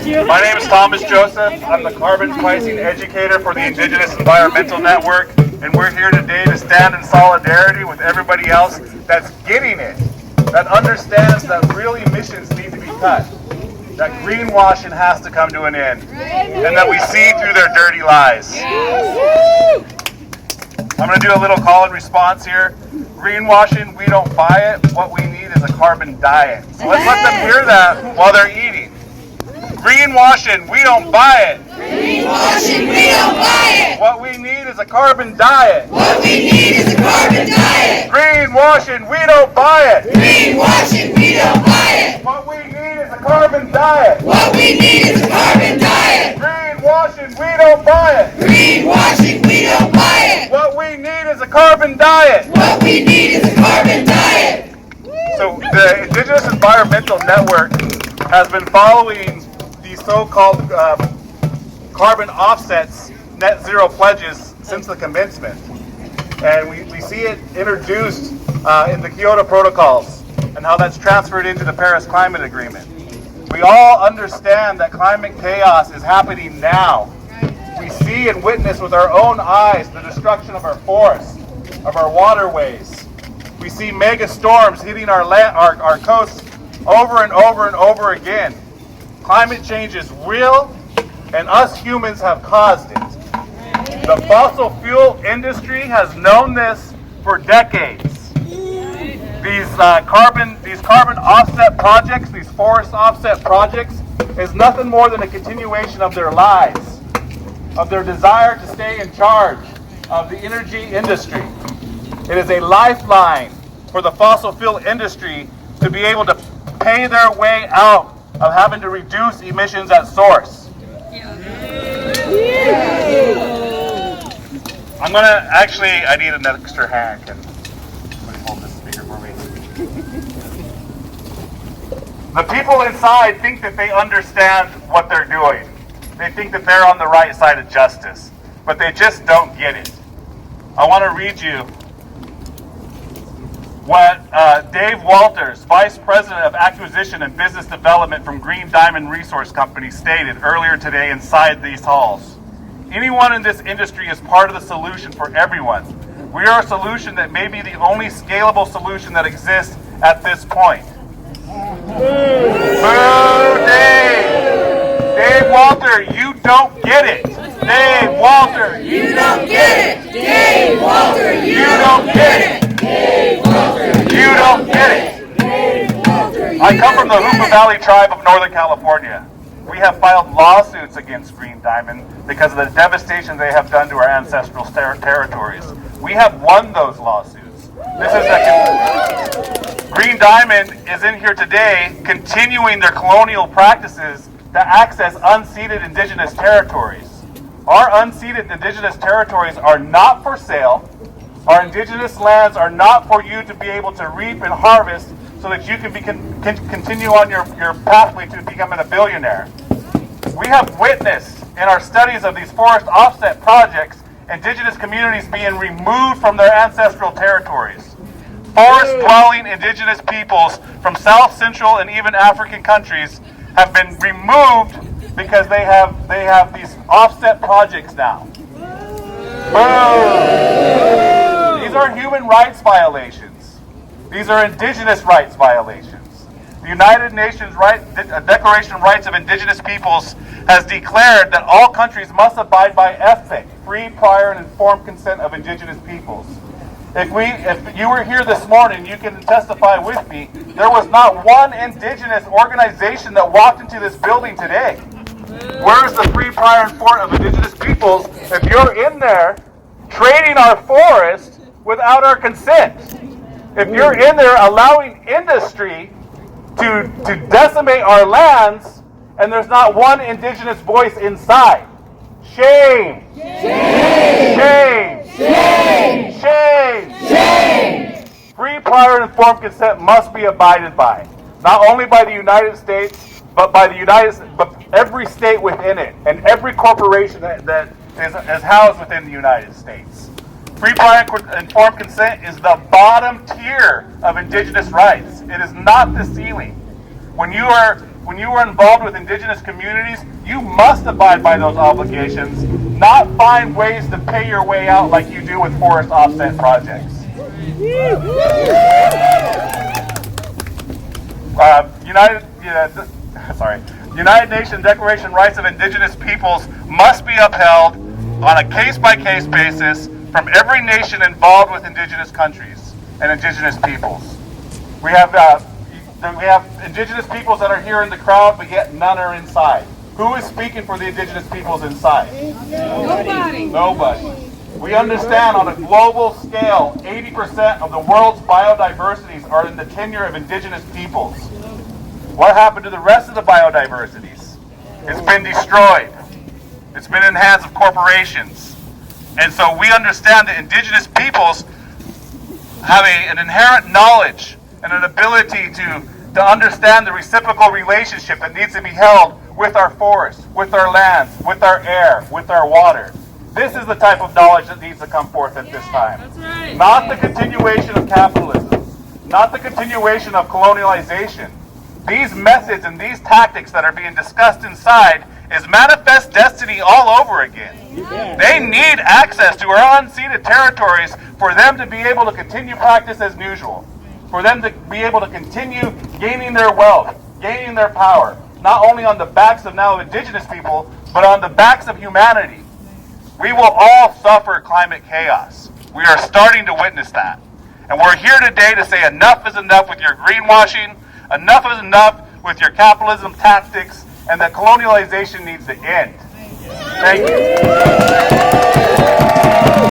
My name is Thomas Joseph. I'm the carbon pricing educator for the Indigenous Environmental Network, and we're here today to stand in solidarity with everybody else that's getting it, that understands that real emissions need to be cut, that greenwashing has to come to an end, and that we see through their dirty lies. I'm going to do a little call and response here. Greenwashing, we don't buy it. What we need is a carbon diet. So let's let them hear that while they're eating. Greenwashing, we don't buy it. Greenwashing, we don't buy it. What we need is a carbon diet. What we need is a carbon diet. Greenwashing, we don't buy it. Greenwashing, we don't buy it. What we need is a carbon diet. What we need is a carbon diet. Greenwashing, we don't buy it. Greenwashing, we don't buy it. What we need is a carbon diet. What we need is a carbon diet. So the Indigenous Environmental Network has been following these so-called carbon offsets, net zero pledges since the commencement. And we see it introduced in the Kyoto Protocols and how that's transferred into the Paris Climate Agreement. We all understand that climate chaos is happening now. We see and witness with our own eyes the destruction of our forests, of our waterways. We see mega storms hitting our coasts over and over and over again. Climate change is real, and us humans have caused it. The fossil fuel industry has known this for decades. These carbon offset projects, these forest offset projects, is nothing more than a continuation of their lies, of their desire to stay in charge of the energy industry. It is a lifeline for the fossil fuel industry to be able to pay their way out of having to reduce emissions at source. I'm gonna, actually, I need an extra hand. Can somebody hold this speaker for me? The people inside think that they understand what they're doing. They think that they're on the right side of justice, but they just don't get it. I want to read you what Dave Walters, Vice President of Acquisition and Business Development from Green Diamond Resource Company, stated earlier today inside these halls. Anyone in this industry is part of the solution for everyone. We are a solution that may be the only scalable solution that exists at this point. Boo, Dave! Dave Walter, you don't get it! Dave Walter! You don't get it. Dave Walter, You don't get it! Dave Walter, You don't get it! Dave Walter, I come from the Hoopa Valley tribe of Northern California. We have filed lawsuits against Green Diamond because of the devastation they have done to our ancestral territories. We have won those lawsuits. Green Diamond is in here today continuing their colonial practices to access unceded indigenous territories. Our unceded indigenous territories are not for sale. Our indigenous lands are not for you to be able to reap and harvest so that you can continue on your pathway to becoming a billionaire. We have witnessed in our studies of these forest offset projects, indigenous communities being removed from their ancestral territories. Forest-dwelling indigenous peoples from South, Central, and even African countries have been removed because they have these offset projects now. Boom! These are human rights violations. These are indigenous rights violations. The United Nations Declaration of Rights of Indigenous Peoples has declared that all countries must abide by FPIC, free, prior, and informed consent of indigenous peoples. If you were here this morning, you can testify with me, there was not one indigenous organization that walked into this building today. Where's the free, prior, and informed of indigenous peoples if you're in there trading our forest without our consent? If you're in there allowing industry to decimate our lands and there's not one indigenous voice inside. Shame! Shame! Shame! Shame! Shame! Shame! Free, prior, and informed consent must be abided by, not only by the United States, but every state within it, and every corporation that is housed within the United States. Free, prior, and informed consent is the bottom tier of indigenous rights. It is not the ceiling. When you are when you are involved with indigenous communities, you must abide by those obligations, not find ways to pay your way out like you do with forest offset projects. United Nations Declaration Rights of Indigenous Peoples must be upheld on a case-by-case basis from every nation involved with indigenous countries and indigenous peoples. We have indigenous peoples that are here in the crowd, but yet none are inside. Who is speaking for the indigenous peoples inside? Nobody. Nobody. We understand on a global scale, 80% of the world's biodiversities are in the tenure of indigenous peoples. What happened to the rest of the biodiversities? It's been destroyed. It's been in the hands of corporations. And so we understand that indigenous peoples have an inherent knowledge and an ability to understand the reciprocal relationship that needs to be held with our forests, with our lands, with our air, with our water. This is the type of knowledge that needs to come forth at this time. That's right. Not the continuation of capitalism, not the continuation of colonialization. These methods and these tactics that are being discussed inside is manifest destiny all over again. They need access to our unceded territories for them to be able to continue practice as usual, for them to be able to continue gaining their wealth, gaining their power, not only on the backs of now indigenous people, but on the backs of humanity. We will all suffer climate chaos. We are starting to witness that. And we're here today to say enough is enough with your greenwashing, enough is enough with your capitalism tactics, and that colonialization needs to end. Thank you.